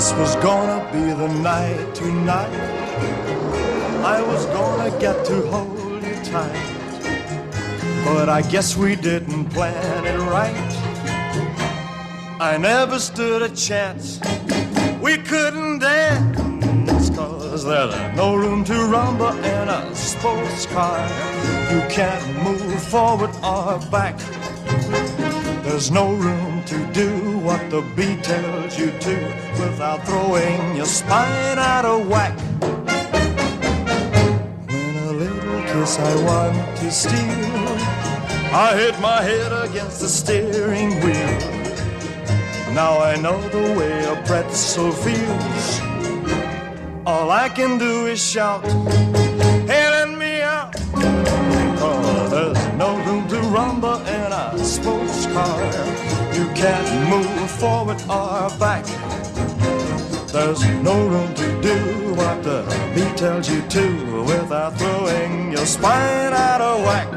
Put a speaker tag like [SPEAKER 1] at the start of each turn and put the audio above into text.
[SPEAKER 1] This was gonna be the night tonight. I was gonna get to hold you tight, but I guess we didn't plan it right. I never stood a chance. We couldn't dance, 'cause there's no room to rumble in a sports car. You can't move forward or back. There's no room to do what the beat tells you to without throwing your spine out of whack. When a little kiss I want to steal, I hit my head against the steering wheel. Now I know the way a pretzel feels. All I can do is shout, hey, let me out. 'Cause there's no room to rumble in a sports car. You can't move forward or back. There's no room to do what the beat tells you to without throwing your spine out of whack.